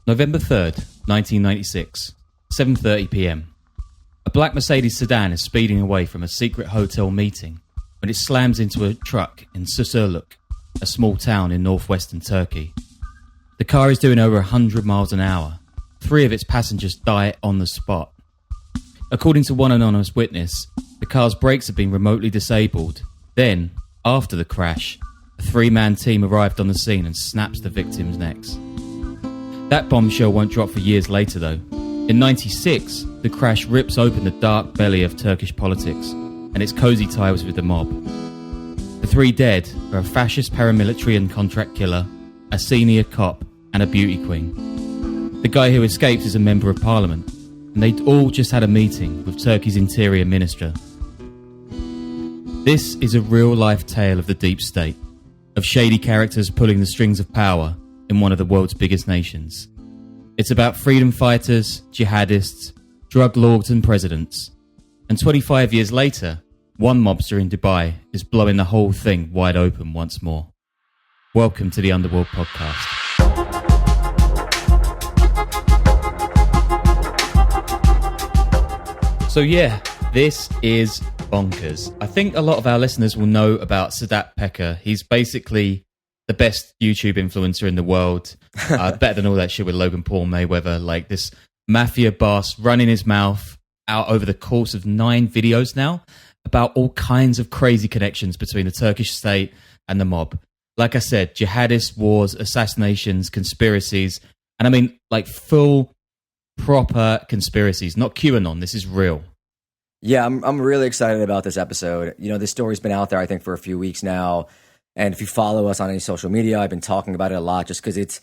November 3rd, 1996, 7:30 p.m. A black Mercedes sedan is speeding away from a secret hotel meeting when it slams into a truck in Susurluk, a small town in northwestern Turkey. The car is doing over 100 miles an hour. 3 of its passengers die on the spot. According to one anonymous witness, the car's brakes had been remotely disabled. Then, after the crash, a 3-man team arrived on the scene and snaps the victims' necks. That bombshell won't drop for years later though. In '96, the crash rips open the dark belly of Turkish politics and its cosy ties with the mob. The 3 dead are a fascist paramilitary and contract killer, a senior cop, and a beauty queen. The guy who escapes is a member of parliament, and they'd all just had a meeting with Turkey's interior minister. This is a real-life tale of the deep state, of shady characters pulling the strings of power in one of the world's biggest nations. It's about freedom fighters, jihadists, drug lords and presidents. And 25 years later, one mobster in Dubai is blowing the whole thing wide open once more. Welcome to the Underworld podcast. So yeah, this is bonkers. I think a lot of our listeners will know about Sedat Peker. He's basically the best YouTube influencer in the world. Better than all that shit with Logan Paul, Mayweather. Like this mafia boss running his mouth out over the course of 9 videos now about all kinds of crazy connections between the Turkish state and the mob. Like I said, jihadist wars, assassinations, conspiracies. And I mean, like full, proper conspiracies. Not QAnon. This is real. Yeah, I'm really excited about this episode. You know, this story's been out there, I think, for a few weeks now. And if you follow us on any social media, I've been talking about it a lot just because it's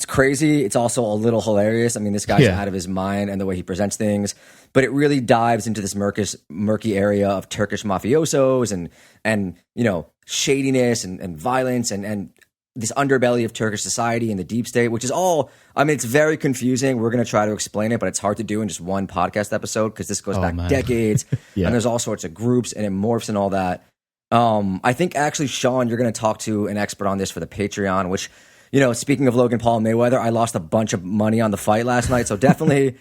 crazy. It's also a little hilarious. I mean, this guy's out of his mind and the way he presents things. But it really dives into this murky area of Turkish mafiosos and you know, shadiness and violence and this underbelly of Turkish society and the deep state, which is all, I mean, it's very confusing. We're going to try to explain it, but it's hard to do in just one podcast episode because this goes back decades and there's all sorts of groups and it morphs and all that. I think actually, Sean, you're going to talk to an expert on this for the Patreon, which, you know, speaking of Logan Paul and Mayweather, I lost a bunch of money on the fight last night. So definitely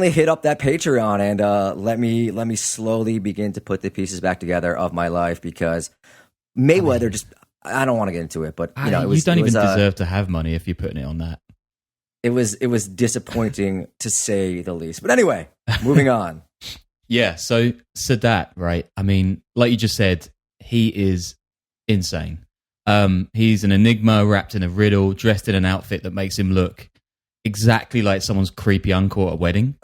hit up that Patreon and let me slowly begin to put the pieces back together of my life because Mayweather I don't want to get into it, but you know, you don't even deserve to have money if you're putting it on that. It was disappointing to say the least. But anyway, moving on. Yeah. So Sedat, right? I mean, like you just said, he is insane. He's an enigma wrapped in a riddle, dressed in an outfit that makes him look exactly like someone's creepy uncle at a wedding.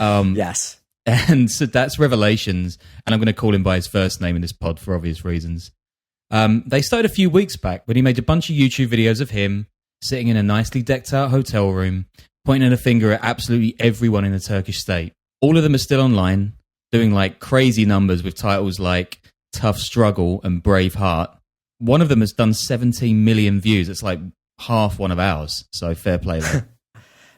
Yes. And Sedat's revelations, and I'm going to call him by his first name in this pod for obvious reasons. They started a few weeks back when he made a bunch of YouTube videos of him sitting in a nicely decked out hotel room, pointing a finger at absolutely everyone in the Turkish state. All of them are still online, doing like crazy numbers with titles like Tough Struggle and Brave Heart. One of them has done 17 million views. It's like half one of ours. So fair play there.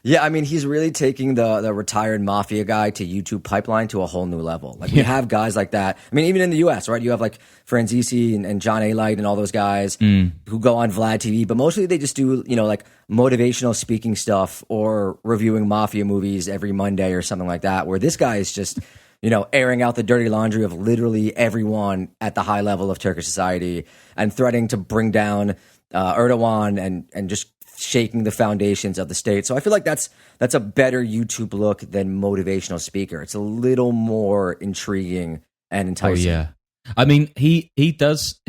Yeah, I mean, he's really taking the retired mafia guy to YouTube pipeline to a whole new level. Like, we have guys like that. I mean, even in the U.S., right? You have, like, Franzisi and John A. Light and all those guys who go on Vlad TV. But mostly they just do, you know, like, motivational speaking stuff or reviewing mafia movies every Monday or something like that, where this guy is just, you know, airing out the dirty laundry of literally everyone at the high level of Turkish society and threatening to bring down Erdogan and just shaking the foundations of the state. So I feel like that's a better YouTube look than motivational speaker. It's a little more intriguing and enticing. Oh yeah. I mean, he does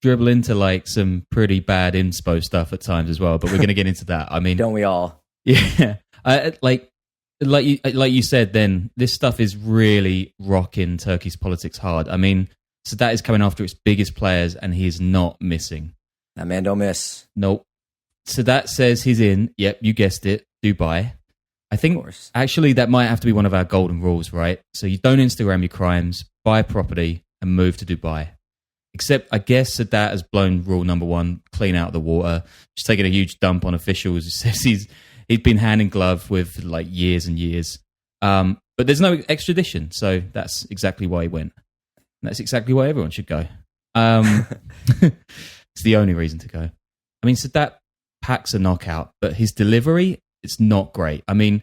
dribble into like some pretty bad inspo stuff at times as well, but we're going to get into that. I mean, don't we all? Yeah. Like you said, then this stuff is really rocking Turkey's politics hard. I mean, Sedat is coming after its biggest players and he's not missing. That man don't miss. Nope. Sedat says he's in, yep, you guessed it, Dubai. I think actually that might have to be one of our golden rules, right? So you don't Instagram your crimes, buy property, and move to Dubai. Except I guess Sedat has blown rule number 1, clean out of the water. Just taking a huge dump on officials. He says he'd been hand in glove with like years and years. But there's no extradition, so that's exactly why he went. And that's exactly why everyone should go. It's the only reason to go. I mean, Sedat packs a knockout, but his delivery, it's not great. I mean,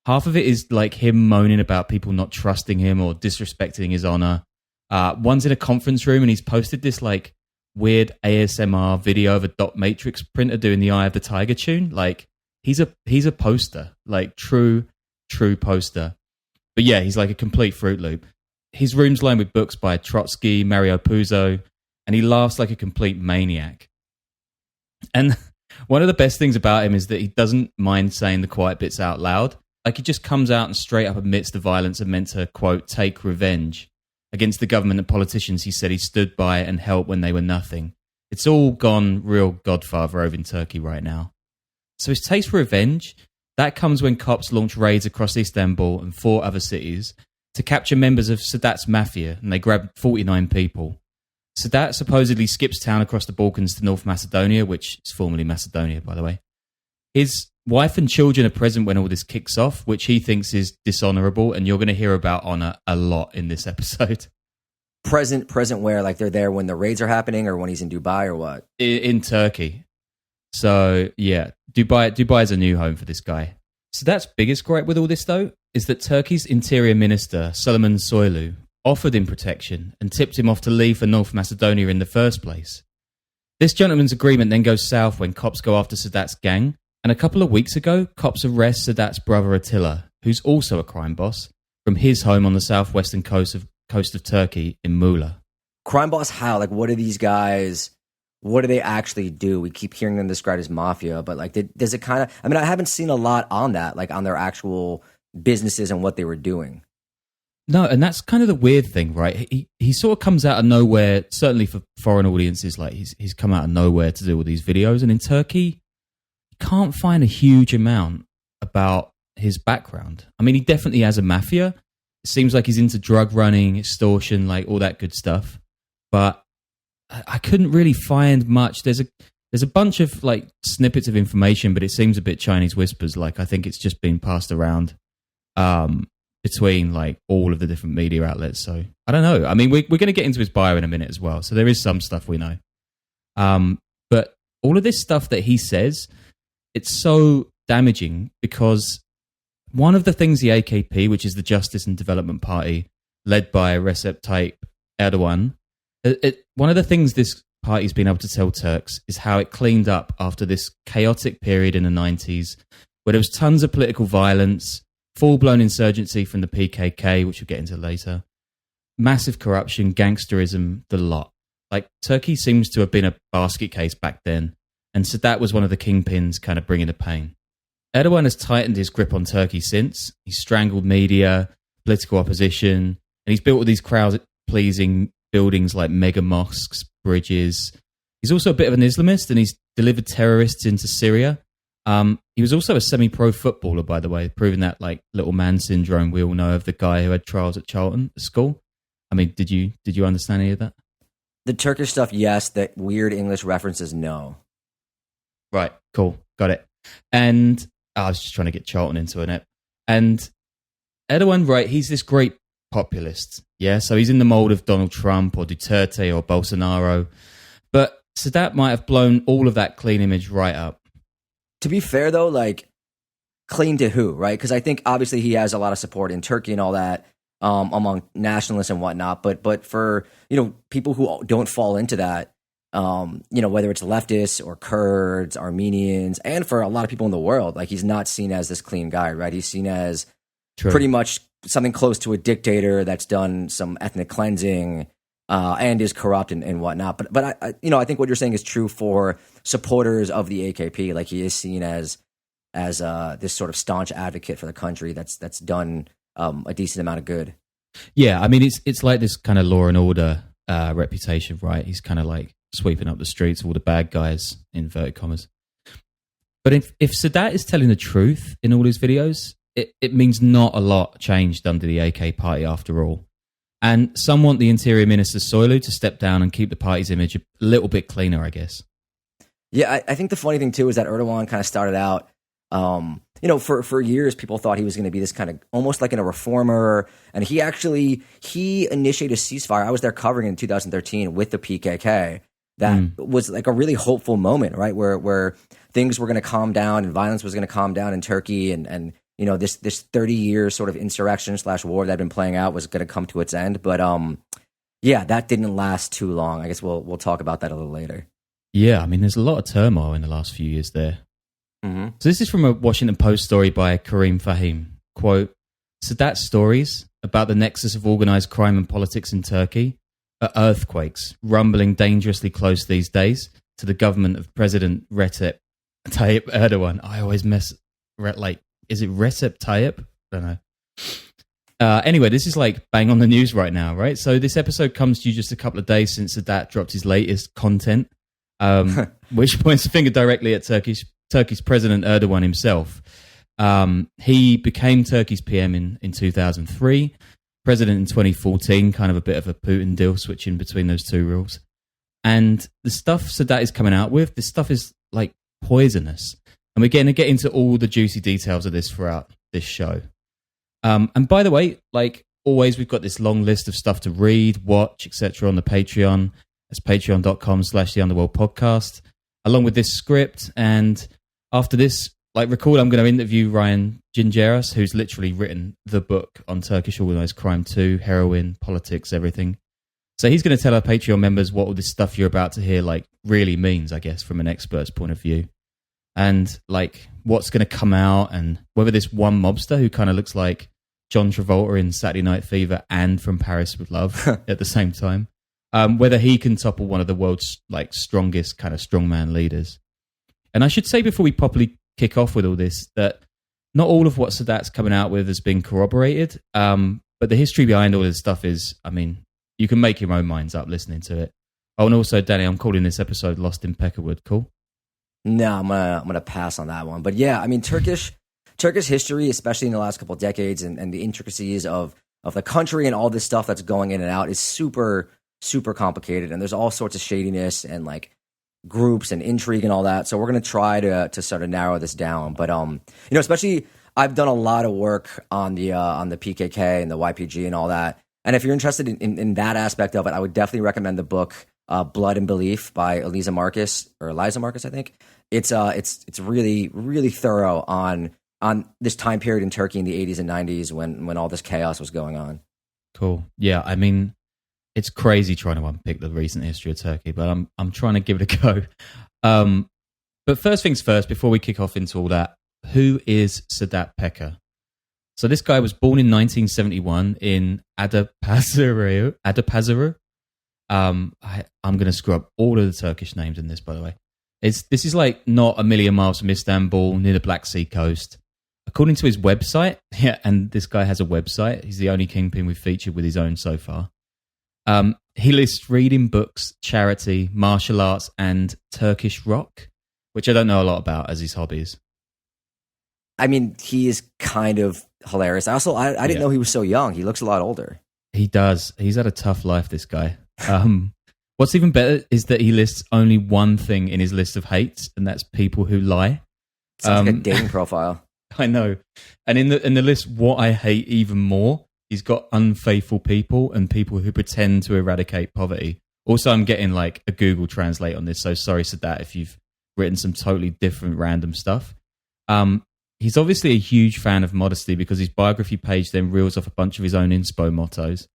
half of it is like him moaning about people not trusting him or disrespecting his honor. One's in a conference room and he's posted this like weird ASMR video of a dot matrix printer doing the Eye of the Tiger tune. Like he's a poster, like true poster. But yeah, he's like a complete Fruit Loop. His room's lined with books by Trotsky, Mario Puzo, and he laughs like a complete maniac. And one of the best things about him is that he doesn't mind saying the quiet bits out loud. Like he just comes out and straight up admits the violence and meant to, quote, take revenge against the government and politicians he said he stood by and helped when they were nothing. It's all gone real Godfather over in Turkey right now. So his taste for revenge, that comes when cops launch raids across Istanbul and 4 other cities to capture members of Sedat's mafia, and they grab 49 people. Sedat supposedly skips town across the Balkans to North Macedonia, which is formerly Macedonia, by the way. His wife and children are present when all this kicks off, which he thinks is dishonorable, and you're going to hear about honor a lot in this episode. Present where? Like they're there when the raids are happening, or when he's in Dubai, or what? In Turkey. So, yeah, Dubai is a new home for this guy. Sedat's biggest gripe with all this, though, is that Turkey's interior minister, Suleyman Soylu, offered him protection and tipped him off to leave for North Macedonia in the first place. This gentleman's agreement then goes south when cops go after Sedat's gang, and a couple of weeks ago, cops arrest Sedat's brother Attila, who's also a crime boss, from his home on the southwestern coast of Turkey in Muğla. Crime boss how? Like, what are these guys... What do they actually do? We keep hearing them described as mafia, but like, does it kind of... I mean, I haven't seen a lot on that, like on their actual businesses and what they were doing. No, and that's kind of the weird thing, right? He sort of comes out of nowhere, certainly for foreign audiences, like he's come out of nowhere to do all these videos. And in Turkey, you can't find a huge amount about his background. I mean, he definitely has a mafia. It seems like he's into drug running, extortion, like all that good stuff. But I couldn't really find much. There's a bunch of like snippets of information, but it seems a bit Chinese whispers. Like I think it's just been passed around between like all of the different media outlets. So I don't know. I mean, we're going to get into his bio in a minute as well. So there is some stuff we know. But all of this stuff that he says, it's so damaging because one of the things the AKP, which is the Justice and Development Party, led by Recep Tayyip Erdogan, one of the things this party's been able to tell Turks is how it cleaned up after this chaotic period in the 90s where there was tons of political violence, full-blown insurgency from the PKK, which we'll get into later, massive corruption, gangsterism, the lot. Like, Turkey seems to have been a basket case back then, and Sadat was one of the kingpins kind of bringing the pain. Erdogan has tightened his grip on Turkey since. He's strangled media, political opposition, and he's built all these crowd-pleasing buildings like mega mosques, bridges. He's also a bit of an Islamist, and he's delivered terrorists into Syria. He was also a semi-pro footballer, by the way, proving that like little man syndrome we all know of the guy who had trials at Charlton School. I mean, did you understand any of that? The Turkish stuff, yes. The weird English references, no. Right, cool, got it. And I was just trying to get Charlton into it. And Erdogan, right, he's this great populist. Yeah, so he's in the mold of Donald Trump or Duterte or Bolsonaro. But Sadat might have blown all of that clean image right up. To be fair, though, like, clean to who, right? Because I think, obviously, he has a lot of support in Turkey and all that among nationalists and whatnot. But for, people who don't fall into that, whether it's leftists or Kurds, Armenians, and for a lot of people in the world, like, he's not seen as this clean guy, right? He's seen as pretty much something close to a dictator that's done some ethnic cleansing and is corrupt and whatnot. But I think what you're saying is true for supporters of the AKP. Like, he is seen as this sort of staunch advocate for the country that's done a decent amount of good. Yeah, I mean, it's like this kind of law and order reputation, right? He's kind of like sweeping up the streets of all the bad guys, inverted commas. But if Sadat is telling the truth in all his videos, it means not a lot changed under the AK party after all. And some want the Interior Minister Soylu to step down and keep the party's image a little bit cleaner, I guess. Yeah, I think the funny thing, too, is that Erdogan kind of started out, for years, people thought he was going to be this kind of almost like a reformer. And he initiated a ceasefire. I was there covering in 2013 with the PKK. That was like a really hopeful moment, right? Where things were going to calm down and violence was going to calm down in Turkey, and you know, this 30-year sort of insurrection / war that had been playing out was going to come to its end. But yeah, that didn't last too long. I guess we'll talk about that a little later. Yeah, I mean, there's a lot of turmoil in the last few years there. Mm-hmm. So this is from a Washington Post story by Kareem Fahim. Quote, Sedat's stories about the nexus of organized crime and politics in Turkey are earthquakes, rumbling dangerously close these days to the government of President Recep Tayyip Erdogan. I always is it Recep Tayyip? I don't know. Anyway, this is like bang on the news right now, right? So this episode comes to you just a couple of days since Sedat dropped his latest content, which points the finger directly at Turkey's President Erdogan himself. He became Turkey's PM in 2003, president in 2014, kind of a bit of a Putin deal, switching between those two rules. And the stuff Sedat is coming out with, this stuff is like poisonous. And we're going to get into all the juicy details of this throughout this show. And by the way, like always, we've got this long list of stuff to read, watch, etc. on the Patreon. That's patreon.com/the Underworld podcast, along with this script. And after this, like record, I'm going to interview Ryan Gingeras, who's literally written the book on Turkish organised crime too, heroin, politics, everything. So he's going to tell our Patreon members what all this stuff you're about to hear like really means, I guess, from an expert's point of view. And like what's going to come out and whether this one mobster who kind of looks like John Travolta in Saturday Night Fever and From Paris with Love at the same time, whether he can topple one of the world's like strongest kind of strongman leaders. And I should say before we properly kick off with all this that not all of what Sedat's coming out with has been corroborated, but the history behind all this stuff is, I mean, you can make your own minds up listening to it. Oh, and also, Danny, I'm calling this episode Lost in Peckerwood. Cool? No, I'm gonna pass on that one. But yeah, I mean, Turkish history, especially in the last couple of decades, and the intricacies of the country and all this stuff that's going in and out is super, super complicated. And there's all sorts of shadiness and like groups and intrigue and all that. So we're gonna try to sort of narrow this down. But you know, especially I've done a lot of work on the PKK and the YPG and all that. And if you're interested in that aspect of it, I would definitely recommend the book Blood and Belief by Eliza Marcus, I think. It's really, really thorough on this time period in Turkey in the 80s and 90s when all this chaos was going on. Cool. Yeah, I mean, it's crazy trying to unpick the recent history of Turkey, but I'm trying to give it a go. But first things first, before we kick off into all that, who is Sedat Peker? So this guy was born in 1971 in Adapazarı. I'm going to screw up all of the Turkish names in this, by the way. This is like not a million miles from Istanbul, near the Black Sea coast. According to his website, yeah, and this guy has a website. He's the only kingpin we've featured with his own so far. He lists reading books, charity, martial arts, and Turkish rock, which I don't know a lot about as his hobbies. I mean, he is kind of hilarious. I didn't know he was so young. He looks a lot older. He does. He's had a tough life, this guy. What's even better is that he lists only one thing in his list of hates, and that's people who lie. Sounds like a dating profile. I know. And in the list, what I hate even more, he's got unfaithful people and people who pretend to eradicate poverty. Also, I'm getting like a Google Translate on this, so sorry, Sedat, if you've written some totally different random stuff. He's obviously a huge fan of modesty because his biography page then reels off a bunch of his own inspo mottos.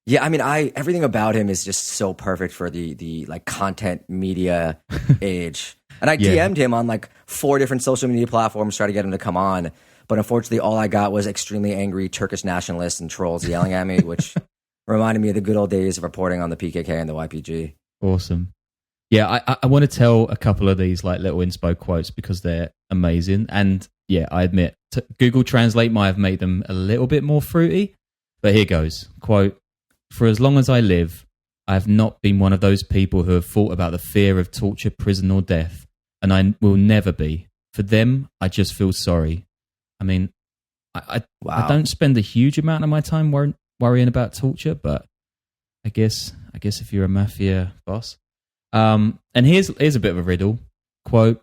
Yeah, I mean, everything about him is just so perfect for the like content media age. And I DM'd him on like 4 different social media platforms, trying to get him to come on. But unfortunately, all I got was extremely angry Turkish nationalists and trolls yelling at me, which reminded me of the good old days of reporting on the PKK and the YPG. Awesome. Yeah, I want to tell a couple of these like little inspo quotes because they're amazing. And yeah, I admit, Google Translate might have made them a little bit more fruity. But here goes. Quote, "For as long as I live, I have not been one of those people who have thought about the fear of torture, prison, or death. And I will never be. For them, I just feel sorry." I mean, I don't spend a huge amount of my time worrying about torture, but I guess if you're a mafia boss. And here's a bit of a riddle. Quote,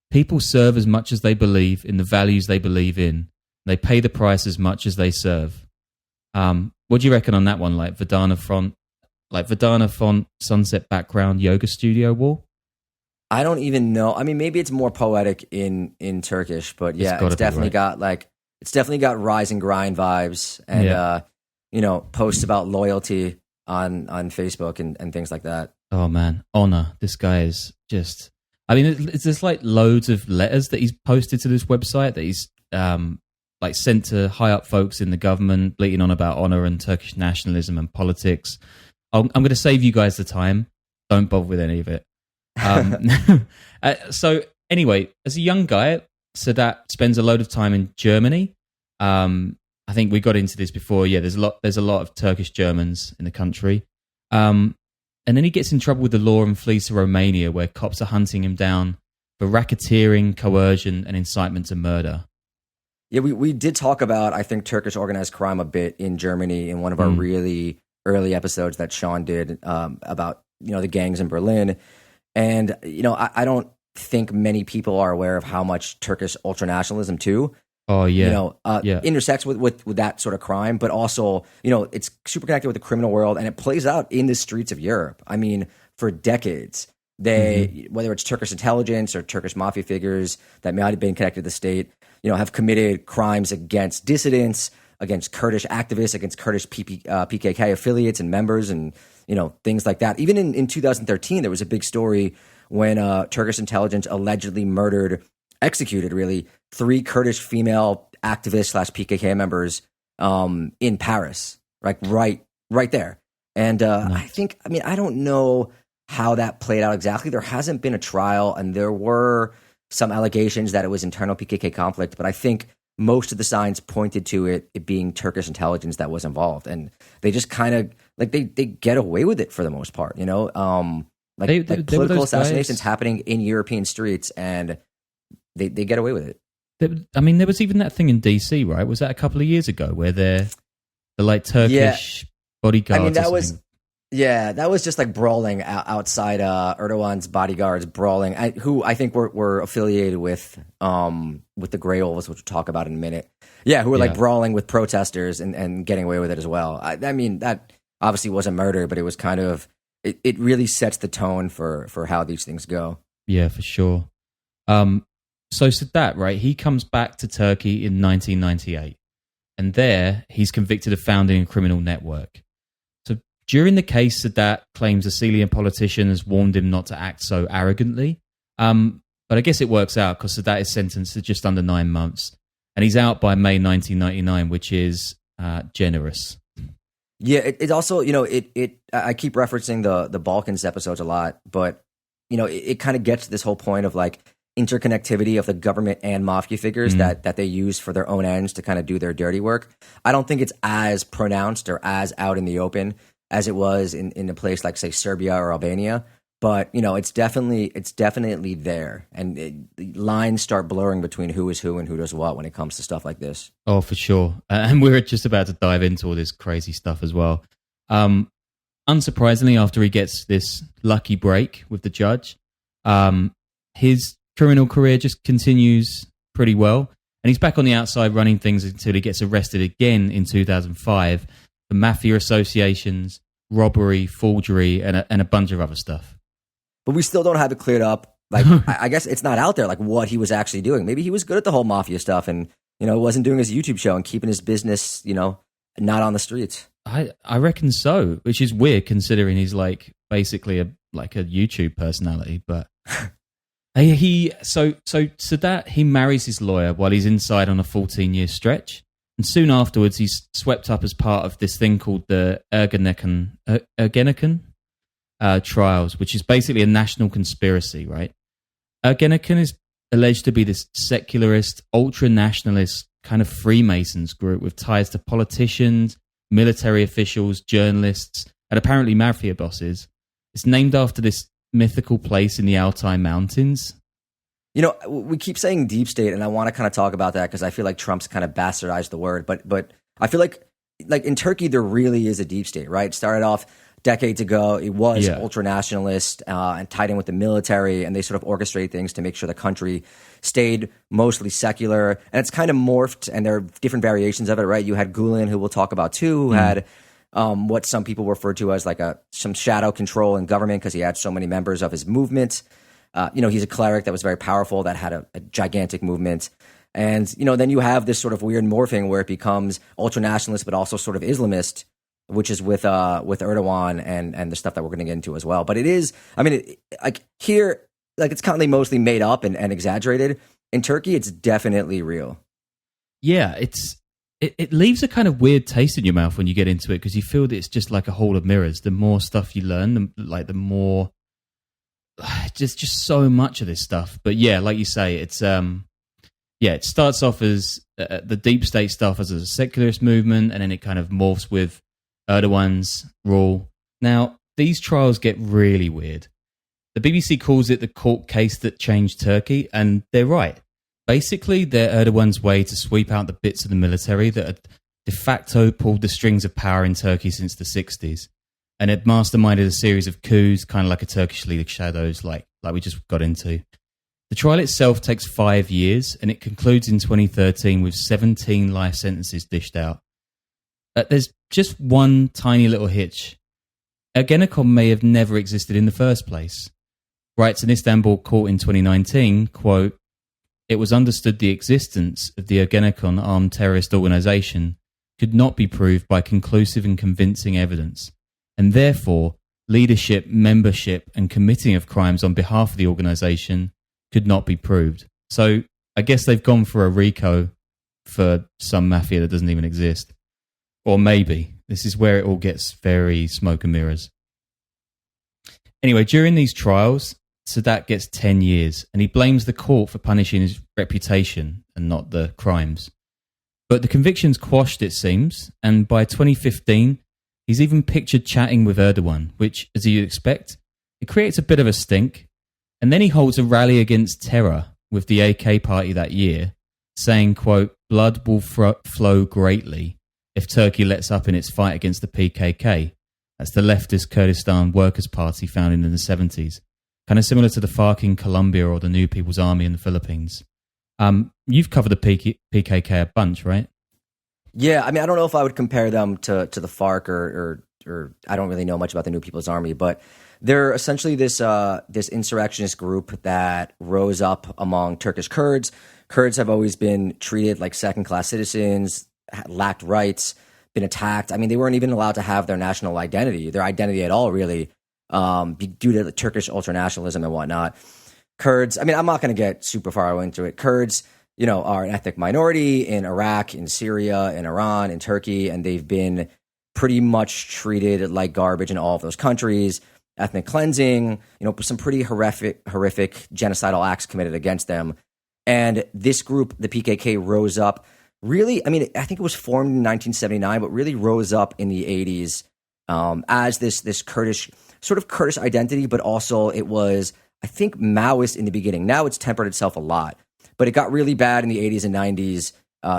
"People serve as much as they believe in the values they believe in. They pay the price as much as they serve." What do you reckon on that one? Like Verdana font, sunset background, yoga studio wall? I don't even know. I mean, maybe it's more poetic in Turkish, but yeah, it's definitely got rise and grind vibes, and posts about loyalty on Facebook and things like that. Oh man, honor. This guy is just. I mean, it's just like loads of letters that he's posted to this website that he's like sent to high up folks in the government, bleating on about honor and Turkish nationalism and politics. I'm going to save you guys the time. Don't bother with any of it. So anyway, as a young guy, Sedat spends a load of time in Germany. I think we got into this before. Yeah, there's a lot of Turkish Germans in the country. And then he gets in trouble with the law and flees to Romania, where cops are hunting him down for racketeering, coercion, and incitement to murder. Yeah, we did talk about, I think, Turkish organized crime a bit in Germany in one of our really early episodes that Sean did about, the gangs in Berlin. And, I don't think many people are aware of how much Turkish ultranationalism, too, intersects with that sort of crime, but also, it's super connected with the criminal world, and it plays out in the streets of Europe. I mean, for decades, whether it's Turkish intelligence or Turkish mafia figures that might have been connected to the state, have committed crimes against dissidents, against Kurdish activists, against Kurdish PKK affiliates and members, and things like that. Even in 2013, there was a big story when Turkish intelligence allegedly executed 3 Kurdish female activists / PKK members in Paris, right there. And I don't know how that played out exactly. There hasn't been a trial, and there were some allegations that it was internal PKK conflict, but I think most of the signs pointed to it being Turkish intelligence that was involved, and they just kind of they get away with it for the most part, political assassinations happening in European streets, and they get away with it. There was even that thing in DC, right? Was that a couple of years ago where they're like Turkish bodyguards? I mean, that was just like brawling outside Erdogan's bodyguards, brawling, who I think were affiliated with the Grey Wolves, which we'll talk about in a minute. Yeah, who were like brawling with protesters and getting away with it as well. I mean, that obviously wasn't murder, but it was kind of it really sets the tone for how these things go. Yeah, for sure. So Sedat, right, he comes back to Turkey in 1998, and there he's convicted of founding a criminal network. So during the case, Sedat claims a Syrian politician has warned him not to act so arrogantly. But I guess it works out because Sedat is sentenced to just under 9 months, and he's out by May 1999, which is generous. Yeah, it's also, I keep referencing the Balkans episodes a lot, but, it kind of gets to this whole point of like interconnectivity of the government and mafia figures that they use for their own ends to kind of do their dirty work. I don't think it's as pronounced or as out in the open as it was in a place like, say, Serbia or Albania. But, it's definitely there. And lines start blurring between who is who and who does what when it comes to stuff like this. Oh, for sure. And we're just about to dive into all this crazy stuff as well. Unsurprisingly, after he gets this lucky break with the judge, his criminal career just continues pretty well. And he's back on the outside running things until he gets arrested again in 2005 for mafia associations, robbery, forgery, and a bunch of other stuff. But we still don't have it cleared up. Like, I guess it's not out there, like, what he was actually doing. Maybe he was good at the whole mafia stuff and, wasn't doing his YouTube show and keeping his business, not on the streets. I reckon so, which is weird considering he's like basically a YouTube personality. But so Sedat, he marries his lawyer while he's inside on a 14-year stretch. And soon afterwards, he's swept up as part of this thing called the Ergenekon trials, which is basically a national conspiracy, right? Ergenekon is alleged to be this secularist, ultra-nationalist kind of Freemasons group with ties to politicians, military officials, journalists, and apparently mafia bosses. It's named after this mythical place in the Altai Mountains. We keep saying deep state, and I want to kind of talk about that because I feel like Trump's kind of bastardized the word. But I feel like in Turkey, there really is a deep state, right? It started off decades ago. It was ultra-nationalist and tied in with the military, and they sort of orchestrated things to make sure the country stayed mostly secular. And it's kind of morphed, and there are different variations of it, right? You had Gulen, who we'll talk about too, who had what some people refer to as like some shadow control in government because he had so many members of his movement. he's a cleric that was very powerful, that had a gigantic movement. And, then you have this sort of weird morphing where it becomes ultra-nationalist, but also sort of Islamist, which is with Erdogan and the stuff that we're going to get into as well. But it is, here, it's kind of mostly made up and exaggerated. In Turkey, it's definitely real. Yeah, it leaves a kind of weird taste in your mouth when you get into it, because you feel that it's just like a hall of mirrors. The more stuff you learn, the more just so much of this stuff. But yeah, like you say, it's it starts off as the deep state stuff as a secularist movement, and then it kind of morphs with Erdogan's rule. Now, these trials get really weird. The BBC calls it the court case that changed Turkey, and they're right. Basically, they're Erdogan's way to sweep out the bits of the military that had de facto pulled the strings of power in Turkey since the 60s, and had masterminded a series of coups, kind of like a Turkish League of Shadows, like we just got into. The trial itself takes 5 years, and it concludes in 2013 with 17 life sentences dished out. There's just one tiny little hitch. Ergenekon may have never existed in the first place. Writes an Istanbul court in 2019, quote, "It was understood the existence of the Ergenekon armed terrorist organization could not be proved by conclusive and convincing evidence, and therefore leadership, membership, and committing of crimes on behalf of the organization could not be proved." So I guess they've gone for a RICO for some mafia that doesn't even exist. Or maybe. This is where it all gets very smoke and mirrors. Anyway, during these trials, Sedat gets 10 years, and he blames the court for punishing his reputation and not the crimes. But the conviction's quashed, it seems, and by 2015, he's even pictured chatting with Erdogan, which, as you'd expect, it creates a bit of a stink. And then he holds a rally against terror with the AK party that year, saying, quote, "Blood will flow greatly if Turkey lets up in its fight against the PKK. That's the leftist Kurdistan Workers' Party founded in the 70s. Kind of similar to the FARC in Colombia or the New People's Army in the Philippines. You've covered the PKK a bunch, right? Yeah, I don't know if I would compare them to the FARC or I don't really know much about the New People's Army, but they're essentially this insurrectionist group that rose up among Turkish Kurds. Kurds have always been treated like second-class citizens, lacked rights, been attacked. They weren't even allowed to have their national identity, their identity at all, really, due to the Turkish ultranationalism and whatnot. Kurds, I'm not going to get super far into it. Kurds, are an ethnic minority in Iraq, in Syria, in Iran, in Turkey, and they've been pretty much treated like garbage in all of those countries. Ethnic cleansing, some pretty horrific genocidal acts committed against them. And this group, the PKK, rose up really, I think it was formed in 1979, but really rose up in the 80s as this Kurdish identity, but also it was, I think, Maoist in the beginning. Now it's tempered itself a lot, but it got really bad in the 80s and 90s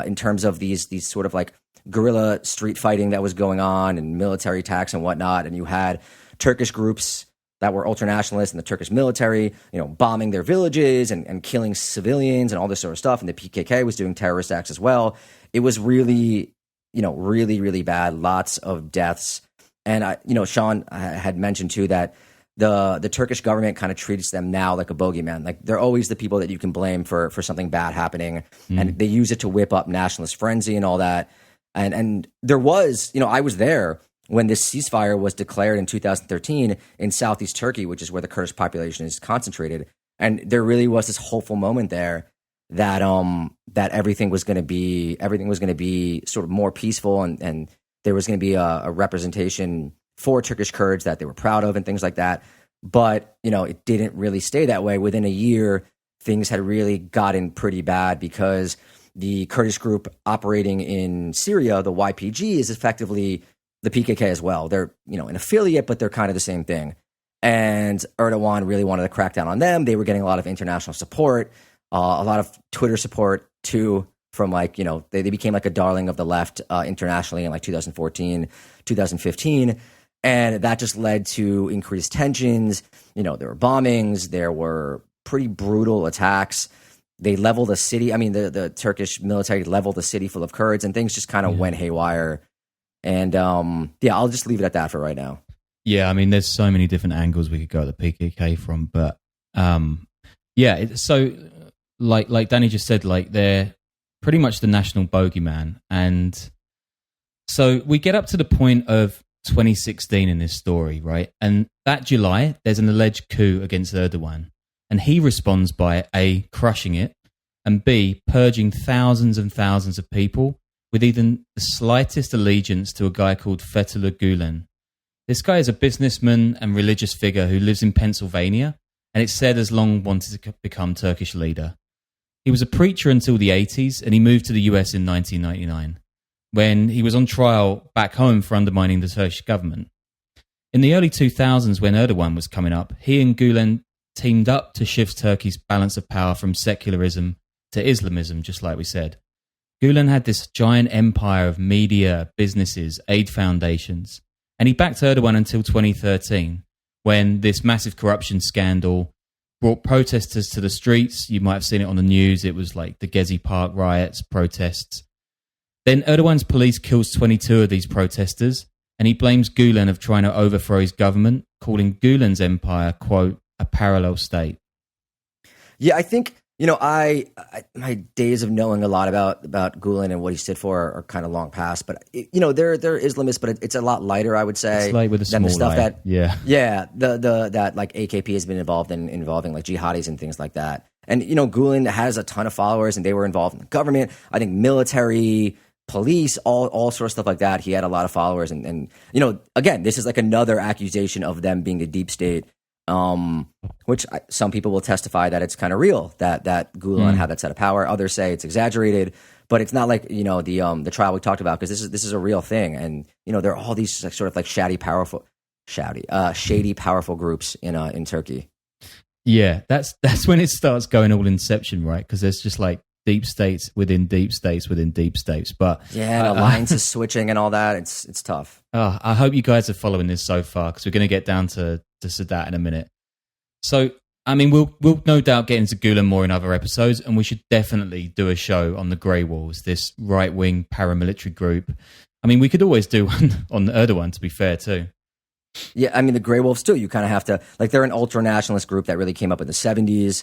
in terms of these sort of like guerrilla street fighting that was going on and military attacks and whatnot. And you had Turkish groups that were ultranationalists and the Turkish military, bombing their villages and killing civilians and all this sort of stuff. And the PKK was doing terrorist acts as well. It was really, really, really bad. Lots of deaths. And, Sean had mentioned too that the Turkish government kind of treats them now like a bogeyman. Like they're always the people that you can blame for something bad happening. And they use it to whip up nationalist frenzy and all that. And there was, I was there when this ceasefire was declared in 2013 in southeast Turkey, which is where the Kurdish population is concentrated. And there really was this hopeful moment there that that everything was going to be sort of more peaceful and there was going to be a representation for Turkish Kurds that they were proud of and things like that. But, it didn't really stay that way. Within a year, things had really gotten pretty bad because the Kurdish group operating in Syria, the YPG, is effectively the PKK as well. They're, an affiliate, but they're kind of the same thing. And Erdogan really wanted to crack down on them. They were getting a lot of international support, a lot of Twitter support too, from they became like a darling of the left internationally in 2014, 2015. And that just led to increased tensions. There were bombings, there were pretty brutal attacks. They leveled a city. The Turkish military leveled a city full of Kurds and things just kind of went haywire. And I'll just leave it at that for right now. Yeah, there's so many different angles we could go at the PKK from, but So like Danny just said, like they're pretty much the national bogeyman. And so we get up to the point of 2016 in this story, right? And that July, there's an alleged coup against Erdogan. And he responds by A, crushing it, and B, purging thousands and thousands of people with even the slightest allegiance to a guy called Fethullah Gulen. This guy is a businessman and religious figure who lives in Pennsylvania, and it's said has long wanted to become Turkish leader. He was a preacher until the 80s, and he moved to the US in 1999, when he was on trial back home for undermining the Turkish government. In the early 2000s, when Erdogan was coming up, he and Gulen teamed up to shift Turkey's balance of power from secularism to Islamism, just like we said. Gulen had this giant empire of media, businesses, aid foundations, and he backed Erdogan until 2013, when this massive corruption scandal brought protesters to the streets. You might have seen it on the news. It was like the Gezi Park riots, protests. Then Erdogan's police kills 22 of these protesters, and he blames Gulen of trying to overthrow his government, calling Gulen's empire, quote, a parallel state. Yeah, I think, I my days of knowing a lot about Gulen and what he stood for are kind of long past. But they're Islamists, but it's a lot lighter, I would say, it's like with a than the small stuff light. that like AKP has been involved in, involving like jihadis and things like that. And Gulen has a ton of followers, and they were involved in the government. I think military, police, all sorts of stuff like that. He had a lot of followers, and again, this is like another accusation of them being the deep state. Which some people will testify that it's kind of real, that Gulen had that set of power. Others say it's exaggerated, but it's not like the trial we talked about, because this is a real thing, and there are all these sort of like shady powerful groups in Turkey. Yeah, that's when it starts going all Inception, right? Because there's just like deep states within deep states within deep states. But yeah, alliances switching and all that. It's tough. I hope you guys are following this so far, because we're going to get down to Sedat in a minute. So, I mean, we'll no doubt get into Gulen more in other episodes, and we should definitely do a show on the Grey Walls, this right-wing paramilitary group. I mean, we could always do one on Erdogan, to be fair, too. Yeah, I mean, the Grey Wolves, too, you kind of have to, like, they're an ultra-nationalist group that really came up in the 70s.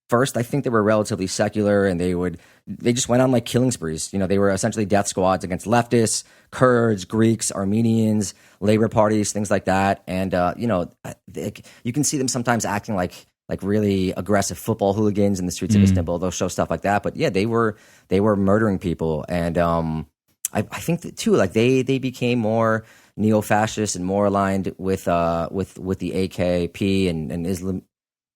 First, I think they were relatively secular, and they just went on like killing sprees. They were essentially death squads against leftists, Kurds, Greeks, Armenians, labor parties, things like that. And you can see them sometimes acting like really aggressive football hooligans in the streets of Istanbul. They'll show stuff like that. But yeah, they were murdering people, and I think that too, like they became more neo-fascist and more aligned with the AKP and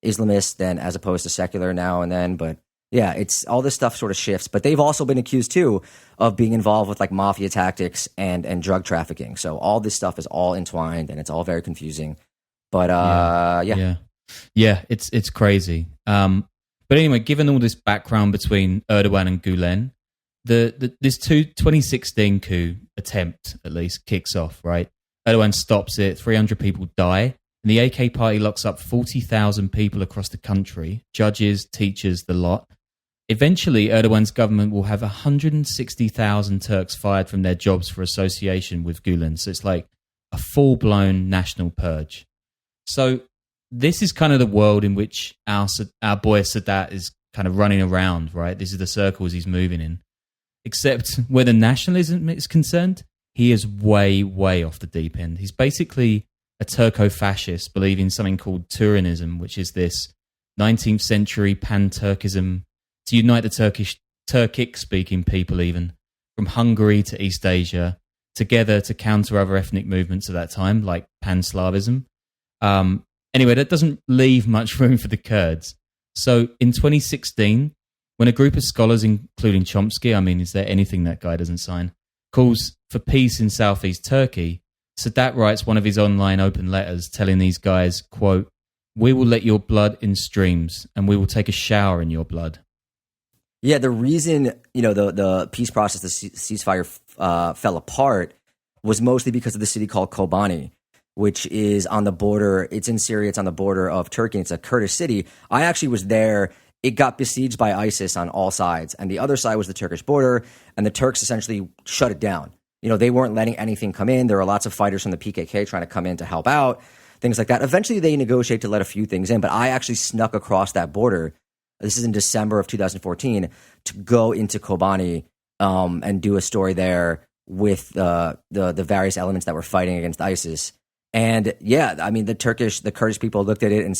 Islamist than as opposed to secular now and then. But yeah, it's all this stuff sort of shifts. But they've also been accused too of being involved with like mafia tactics and drug trafficking. So all this stuff is all entwined, and it's all very confusing. But it's crazy. But anyway, given all this background between Erdogan and Gulen, this 2016 coup attempt at least kicks off, right? Erdogan stops it. 300 people die. And the AK party locks up 40,000 people across the country, judges, teachers, the lot. Eventually, Erdogan's government will have 160,000 Turks fired from their jobs for association with Gulen. So it's like a full-blown national purge. So this is kind of the world in which our boy Sedat is kind of running around, right? This is the circles he's moving in. Except where the nationalism is concerned, he is way, way off the deep end. He's basically a Turco-fascist believing something called Turanism, which is this 19th century pan-Turkism to unite the Turkic-speaking people even, from Hungary to East Asia, together to counter other ethnic movements of that time, like Pan-Slavism. Anyway, that doesn't leave much room for the Kurds. So in 2016, when a group of scholars, including Chomsky, I mean, is there anything that guy doesn't sign, calls for peace in southeast Turkey, Sedat writes one of his online open letters telling these guys, quote, "We will let your blood in streams, and we will take a shower in your blood." Yeah, the reason the peace process, the ceasefire fell apart, was mostly because of the city called Kobani, which is on the border. It's in Syria. It's on the border of Turkey. It's a Kurdish city. I actually was there. It got besieged by ISIS on all sides, and the other side was the Turkish border, and the Turks essentially shut it down. They weren't letting anything come in. There were lots of fighters from the PKK trying to come in to help out. things like that. Eventually, they negotiate to let a few things in, but I actually snuck across that border. This is in December of 2014 to go into Kobani and do a story there with the various elements that were fighting against ISIS. And yeah, I mean, the Kurdish people looked at it and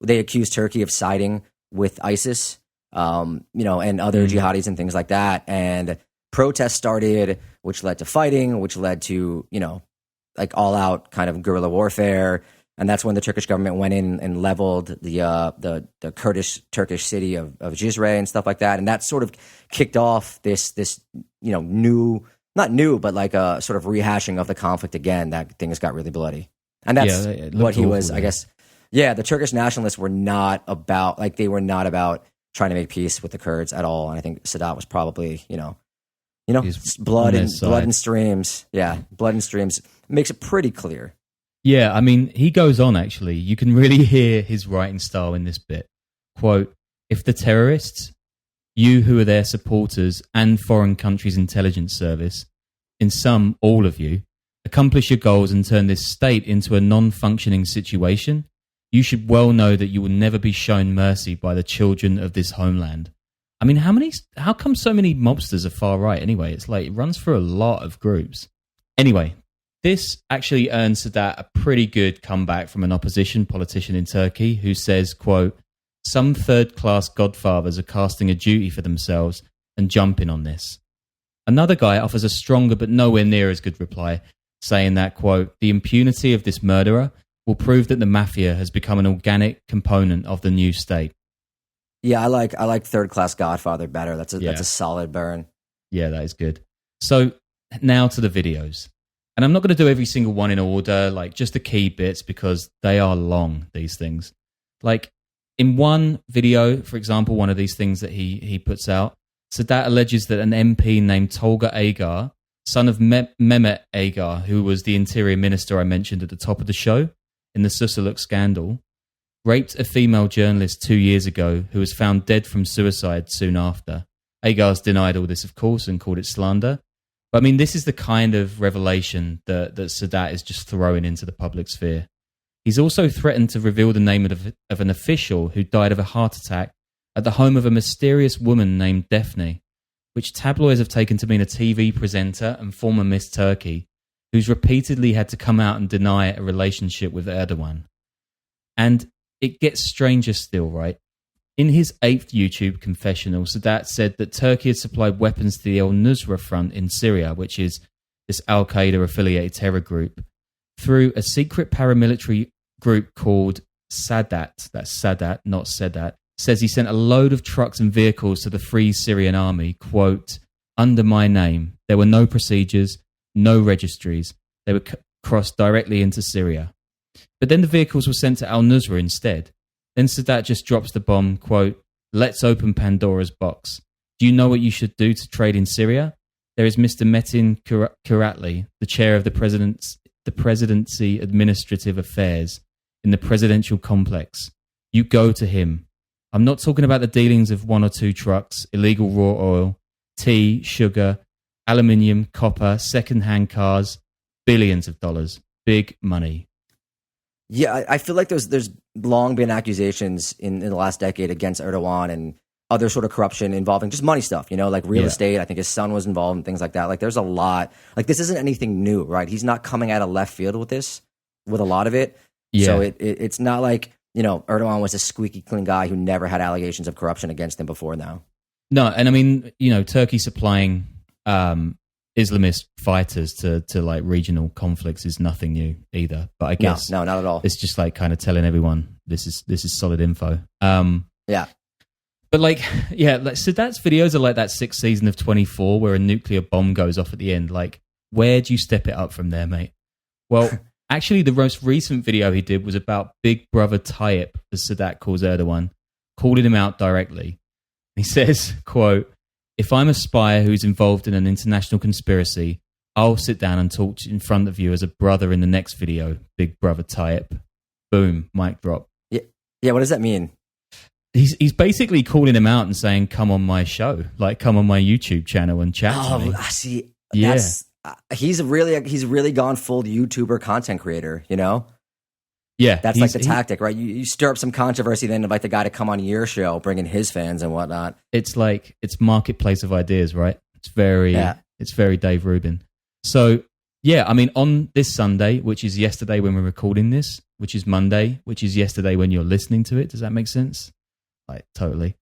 they accused Turkey of siding with ISIS, and other jihadis and things like that. And protests started, which led to fighting, which led to, like all out kind of guerrilla warfare. And that's when the Turkish government went in and leveled the Kurdish Turkish city of Cizre and stuff like that. And that sort of kicked off this new, not new, but like a sort of rehashing of the conflict again, that things got really bloody. And that's what he was, I guess. Yeah, the Turkish nationalists were not about, trying to make peace with the Kurds at all. And I think Sadat was probably, blood and streams. Yeah, blood and streams makes it pretty clear. Yeah, I mean, he goes on, actually. You can really hear his writing style in this bit. Quote, if the terrorists, you who are their supporters and foreign countries' intelligence service, in sum, all of you, accomplish your goals and turn this state into a non-functioning situation, you should well know that you will never be shown mercy by the children of this homeland. I mean, how come so many mobsters are far right anyway? It's like it runs through a lot of groups. Anyway, this actually earned Sadat a pretty good comeback from an opposition politician in Turkey who says, quote, some third-class godfathers are casting a duty for themselves and jumping on this. Another guy offers a stronger but nowhere near as good reply, saying that, quote, the impunity of this murderer will prove that the mafia has become an organic component of the new state. Yeah, I like third-class godfather better. That's a solid burn. Yeah, that is good. So now to the videos. And I'm not going to do every single one in order, like just the key bits, because they are long, these things. Like in one video, for example, one of these things that he puts out, Sadat alleges that an MP named Tolga Agar, son of Mehmet Agar, who was the interior minister I mentioned at the top of the show in the Susurluk scandal, raped a female journalist 2 years ago who was found dead from suicide soon after. Agar's denied all this, of course, and called it slander. But I mean, this is the kind of revelation that Sadat is just throwing into the public sphere. He's also threatened to reveal the name of an official who died of a heart attack at the home of a mysterious woman named Daphne, which tabloids have taken to mean a TV presenter and former Miss Turkey, who's repeatedly had to come out and deny a relationship with Erdogan. And it gets stranger still, right? In his 8th YouTube confessional, Sadat said that Turkey had supplied weapons to the al-Nusra Front in Syria, which is this al-Qaeda-affiliated terror group, through a secret paramilitary group called Sadat. That's Sadat, not Sedat. Says he sent a load of trucks and vehicles to the Free Syrian Army, quote, under my name. There were no procedures, no registries. They were crossed directly into Syria. But then the vehicles were sent to al-Nusra instead. Then Sadat just drops the bomb, quote, let's open Pandora's box. Do you know what you should do to trade in Syria? There is Mr. Metin Kuratli, the chair of the Presidency Administrative Affairs in the presidential complex. You go to him. I'm not talking about the dealings of 1 or 2 trucks, illegal raw oil, tea, sugar, aluminium, copper, second-hand cars, billions of dollars, big money. Yeah, I feel like there's long been accusations in the last decade against Erdogan and other sort of corruption involving just money stuff, like real estate. I think his son was involved and things like that. Like there's a lot. Like this isn't anything new, right? He's not coming out of left field with this, with a lot of it. Yeah. So it's not like, Erdogan was a squeaky clean guy who never had allegations of corruption against him before now. No, and I mean, Turkey supplying Islamist fighters to like regional conflicts is nothing new either. But I guess no, not at all. It's just like kind of telling everyone this is solid info. Yeah. But like Sadat's videos are like that 6th season of 24 where a nuclear bomb goes off at the end. Like, where do you step it up from there, mate? Well, actually, the most recent video he did was about Big Brother Tayyip, as Sadat calls Erdogan, calling him out directly. He says, quote, if I'm a spy who's involved in an international conspiracy, I'll sit down and talk in front of you as a brother in the next video, Big Brother Tayyip. Boom, mic drop. Yeah, what does that mean? He's basically calling him out and saying, come on my show, like come on my YouTube channel and chat to me. See, yeah. He's really gone full YouTuber content creator, Yeah, That's like the tactic, right? You stir up some controversy, then invite the guy to come on your show, bring in his fans and whatnot. It's like, it's marketplace of ideas, right? It's very Dave Rubin. So, yeah, I mean, on this Sunday, which is yesterday when we're recording this, which is Monday, which is yesterday when you're listening to it. Does that make sense? Like, totally.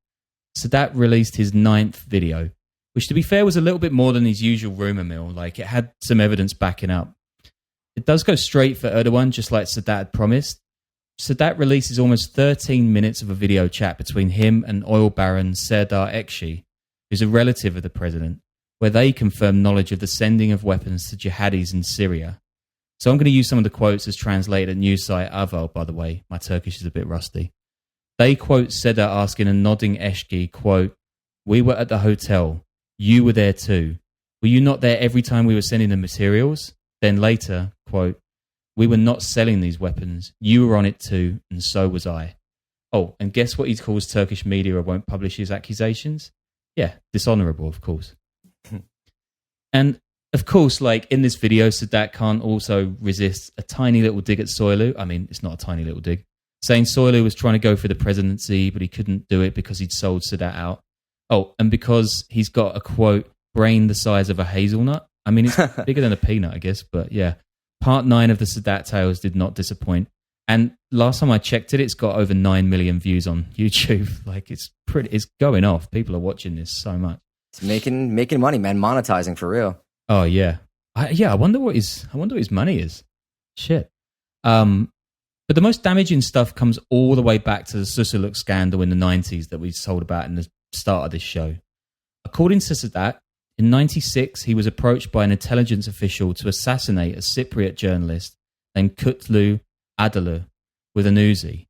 Sadat released his 9th video, which, to be fair, was a little bit more than his usual rumor mill. Like, it had some evidence backing up. It does go straight for Erdogan, just like Sadat had promised. Sadat releases almost 13 minutes of a video chat between him and oil baron Sedat Peker, who's a relative of the president, where they confirm knowledge of the sending of weapons to jihadis in Syria. So I'm going to use some of the quotes as translated at news site Underworld, by the way. My Turkish is a bit rusty. They quote Sedat asking and nodding Eşki, quote, "We were at the hotel. You were there too. Were you not there every time we were sending the materials?" Then later, quote, "We were not selling these weapons. You were on it too, and so was I." Oh, and guess what he calls Turkish media won't publish his accusations? Yeah, dishonorable, of course. And, of course, like in this video, Sadat can't also resist a tiny little dig at Soylu. I mean, it's not a tiny little dig. Saying Soylu was trying to go for the presidency, but he couldn't do it because he'd sold Sadat out. Oh, and because he's got a, quote, brain the size of a hazelnut. I mean, it's bigger than a peanut, I guess, but yeah. Part 9 of the Sadat Tales did not disappoint. And last time I checked it, it's got over 9 million views on YouTube. Like, it's going off. People are watching this so much. It's making money, man. Monetizing for real. Oh, yeah. I wonder what his money is. Shit. But the most damaging stuff comes all the way back to the Susurluk scandal in the 90s that we told about in the start of this show. According to Sadat, in 96, he was approached by an intelligence official to assassinate a Cypriot journalist named Kutlu Adalı with an Uzi.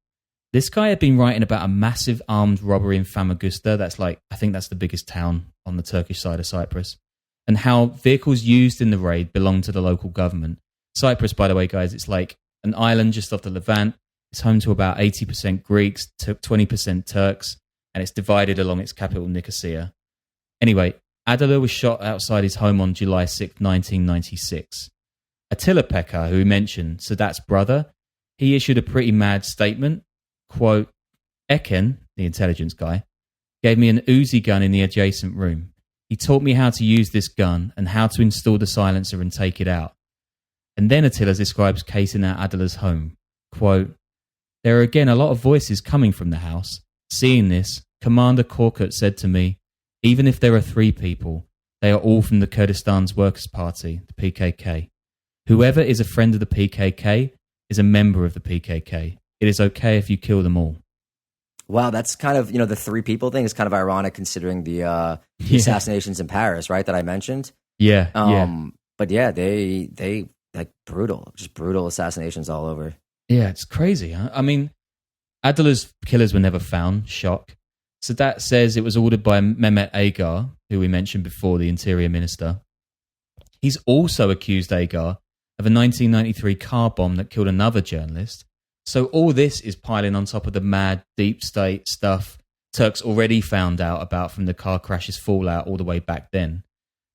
This guy had been writing about a massive armed robbery in Famagusta. I think that's the biggest town on the Turkish side of Cyprus. And how vehicles used in the raid belong to the local government. Cyprus, by the way, guys, it's like an island just off the Levant. It's home to about 80% Greeks, 20% Turks, and it's divided along its capital, Nicosia. Anyway, Adalı was shot outside his home on July 6, 1996. Attila Peker, who we mentioned, Sadat's brother, he issued a pretty mad statement. Quote, "Erken, the intelligence guy, gave me an Uzi gun in the adjacent room. He taught me how to use this gun and how to install the silencer and take it out." And then Attila describes casing out Adalı's home. Quote, "There are again a lot of voices coming from the house. Seeing this, Commander Korkut said to me, even if there are 3 people, they are all from the Kurdistan's Workers' Party, the PKK. Whoever is a friend of the PKK is a member of the PKK. It is okay if you kill them all." Wow, that's kind of, the 3 people thing is kind of ironic considering the assassinations in Paris, right, that I mentioned. Yeah, But yeah, they like brutal assassinations all over. Yeah, it's crazy, huh? I mean, Adalı's killers were never found. Shock. Sadat says it was ordered by Mehmet Agar, who we mentioned before, the interior minister. He's also accused Agar of a 1993 car bomb that killed another journalist. So all this is piling on top of the mad deep state stuff Turks already found out about from the car crash's fallout all the way back then.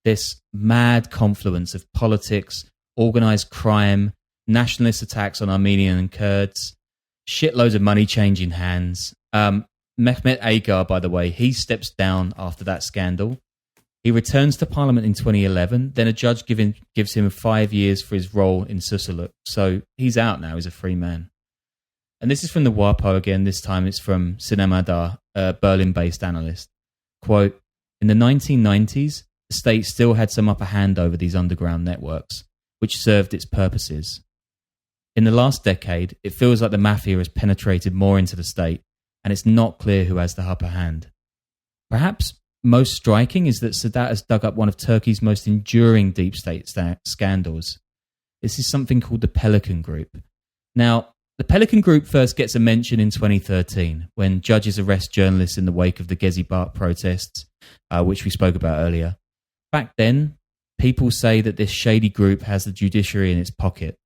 This mad confluence of politics, organised crime, nationalist attacks on Armenian and Kurds, shitloads of money changing hands. Mehmet Agar, by the way, he steps down after that scandal. He returns to Parliament in 2011. Then a judge gives him 5 years for his role in Susurluk. So he's out now. He's a free man. And this is from the WAPO again. This time it's from Sinemadar, a Berlin-based analyst. Quote, "In the 1990s, the state still had some upper hand over these underground networks, which served its purposes. In the last decade, it feels like the mafia has penetrated more into the state, and it's not clear who has the upper hand. Perhaps most striking is that Sadat has dug up one of Turkey's most enduring deep state scandals. This is something called the Pelican Group. Now, the Pelican Group first gets a mention in 2013 when judges arrest journalists in the wake of the Gezi Park protests, which we spoke about earlier. Back then, people say that this shady group has the judiciary in its pocket.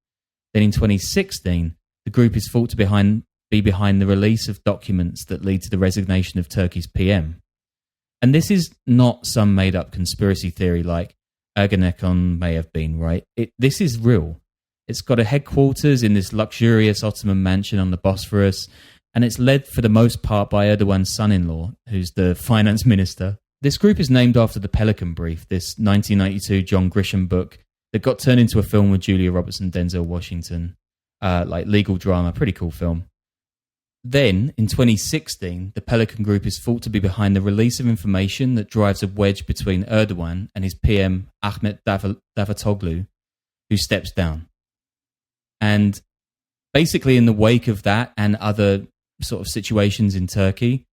Then in 2016, the group is thought to be behind the release of documents that lead to the resignation of Turkey's PM. And this is not some made-up conspiracy theory like Ergenekon may have been, right? This is real. It's got a headquarters in this luxurious Ottoman mansion on the Bosphorus, and it's led for the most part by Erdogan's son-in-law, who's the finance minister. This group is named after the Pelican Brief, this 1992 John Grisham book that got turned into a film with Julia Roberts and Denzel Washington, like legal drama, pretty cool film. Then, in 2016, the Pelican Group is thought to be behind the release of information that drives a wedge between Erdogan and his PM, Ahmet Davutoglu, who steps down. And basically in the wake of that and other sort of situations in Turkey,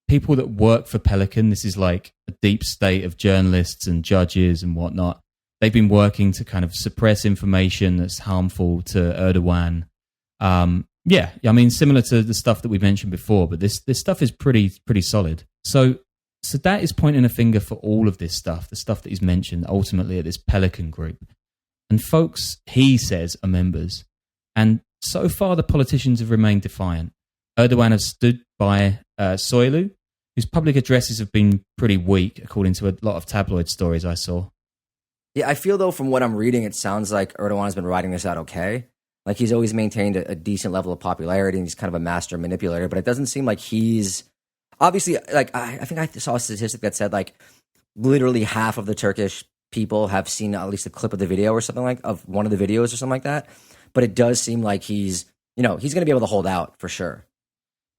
people that work for Pelican, this is like a deep state of journalists and judges and whatnot, they've been working to kind of suppress information that's harmful to Erdogan. Yeah, I mean, similar to the stuff that we mentioned before, but this stuff is pretty solid. So that is pointing a finger for all of this stuff, the stuff that he's mentioned ultimately at this Pelican Group. And folks, he says, are members. And so far, the politicians have remained defiant. Erdogan has stood by Soylu, whose public addresses have been pretty weak, according to a lot of tabloid stories I saw. Yeah, I feel, though, from what I'm reading, it sounds like Erdogan has been riding this out okay. Like, he's always maintained a decent level of popularity, and he's kind of a master manipulator, but it doesn't seem like he's... Obviously, like, I think I saw a statistic that said, like, literally half of the Turkish people have seen at least a clip of the video or something of one of the videos or something like that. But it does seem like he's going to be able to hold out for sure.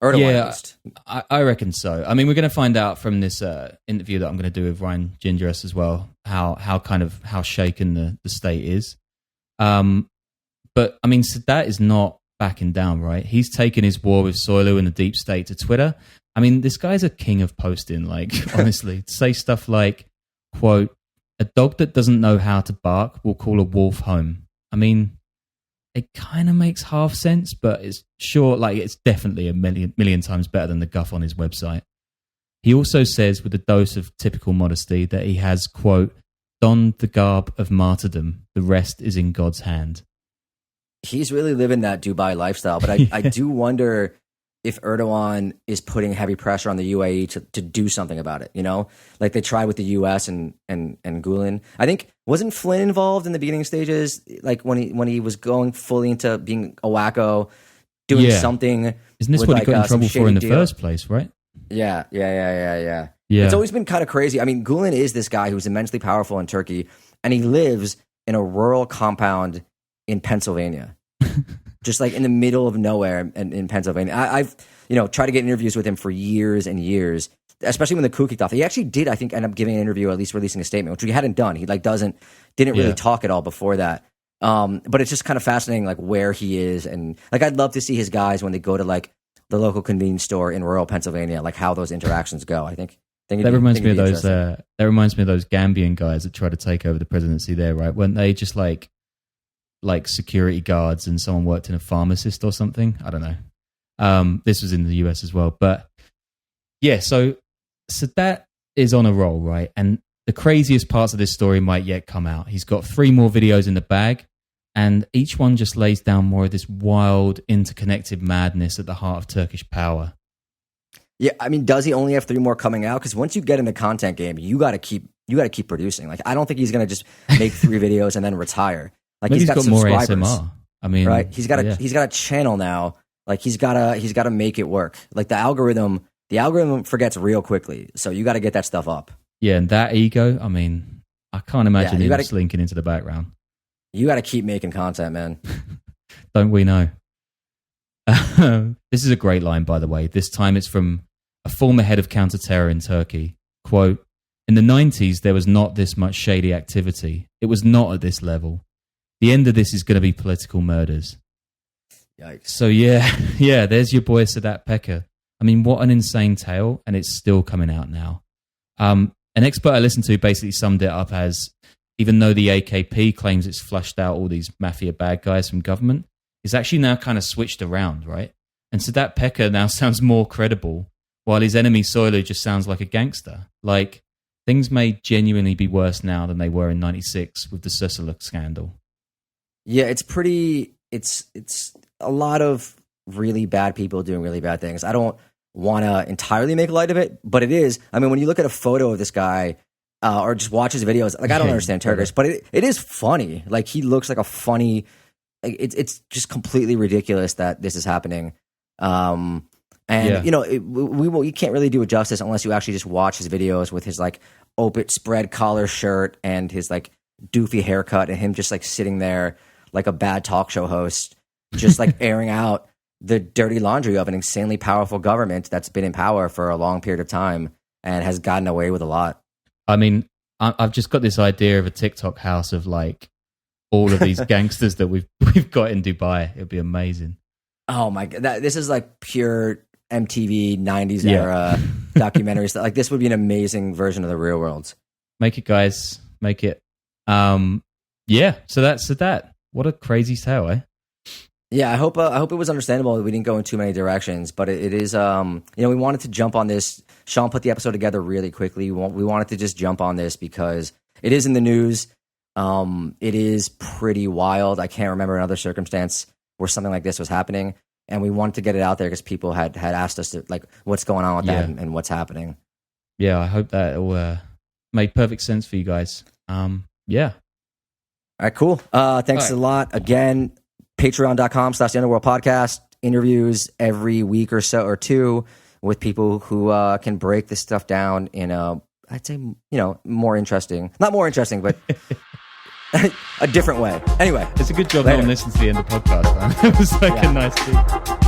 Erdogan, at least. I reckon so. I mean, we're going to find out from this interview that I'm going to do with Ryan Gingras as well, how shaken the state is. But, I mean, Sedat is not backing down, right? He's taken his war with Soylu and the deep state to Twitter. I mean, this guy's a king of posting, like, honestly. To say stuff like, quote, "A dog that doesn't know how to bark will call a wolf home." I mean, it kind of makes half sense, but it's definitely a million times better than the guff on his website. He also says, with a dose of typical modesty, that he has, quote, "donned the garb of martyrdom. The rest is in God's hand." He's really living that Dubai lifestyle, but I do wonder if Erdogan is putting heavy pressure on the UAE to do something about it, you know? Like they tried with the US and Gulen. I think, wasn't Flynn involved in the beginning stages? Like when he was going fully into being a wacko, doing something. Isn't this what he got in trouble for in the first place, right? Yeah. It's always been kind of crazy. I mean, Gulen is this guy who's immensely powerful in Turkey, and he lives in a rural compound in Pennsylvania. Just like in the middle of nowhere in Pennsylvania. I've tried to get interviews with him for years and years, especially when the coup kicked off. He actually did, I think, end up giving an interview, or at least releasing a statement, which he hadn't done. He didn't really talk at all before that. But it's just kind of fascinating, like where he is, and like I'd love to see his guys when they go to like the local convenience store in rural Pennsylvania, like how those interactions go. I think that reminds me of those. That reminds me of those Gambian guys that tried to take over the presidency there, right? When they just like security guards and someone worked in a pharmacist or something. I don't know. This was in the US as well. But yeah, so that is on a roll, right? And the craziest parts of this story might yet come out. He's got 3 more videos in the bag, and each one just lays down more of this wild, interconnected madness at the heart of Turkish power. Yeah, I mean, does he only have 3 more coming out? Because once you get in the content game, you got to keep producing. Like, I don't think he's going to just make 3 videos and then retire. Like, maybe he's got more ASMR. I mean, right? He's got a channel now. Like he's got to make it work. Like the algorithm forgets real quickly. So you got to get that stuff up. Yeah, and that ego. I mean, I can't imagine him slinking into the background. You got to keep making content, man. Don't we know? This is a great line, by the way. This time it's from a former head of counter-terror in Turkey. Quote, "In the 90s, there was not this much shady activity. It was not at this level. The end of this is going to be political murders." Yikes. So yeah, there's your boy Sedat Peker. I mean, what an insane tale, and it's still coming out now. An expert I listened to basically summed it up as, even though the AKP claims it's flushed out all these mafia bad guys from government, it's actually now kind of switched around, right? And Sedat Peker now sounds more credible, while his enemy Soylu just sounds like a gangster. Like, things may genuinely be worse now than they were in 96 with the Susurluk scandal. Yeah, it's a lot of really bad people doing really bad things. I don't want to entirely make light of it, but it is. I mean, when you look at a photo of this guy or just watch his videos, like I don't understand Turkish, but it is funny. Like he looks like a funny it's just completely ridiculous that this is happening. And you can't really do it justice unless you actually just watch his videos with his like open spread collar shirt and his like doofy haircut and him just like sitting there like a bad talk show host, just like airing out the dirty laundry of an insanely powerful government that's been in power for a long period of time and has gotten away with a lot. I mean, I've just got this idea of a TikTok house of like all of these gangsters that we've got in Dubai. It'd be amazing. Oh my God. This is like pure MTV 90s era documentary stuff. Like this would be an amazing version of the real world. Make it, guys. Make it. So that's that. What a crazy tale, eh? Yeah, I hope it was understandable that we didn't go in too many directions, but it is, we wanted to jump on this. Sean put the episode together really quickly. We wanted to just jump on this because it is in the news. It is pretty wild. I can't remember another circumstance where something like this was happening, and we wanted to get it out there because people had asked us to, like, what's going on with that and what's happening. Yeah, I hope that all made perfect sense for you guys. Yeah. All right, cool. Thanks a lot. Again, patreon.com/the Underworld podcast. Interviews every week or so or two with people who can break this stuff down in I'd say, more interesting. Not more interesting, but a different way. Anyway. It's a good job no one listens to the end of the podcast, man. It was like a nice thing.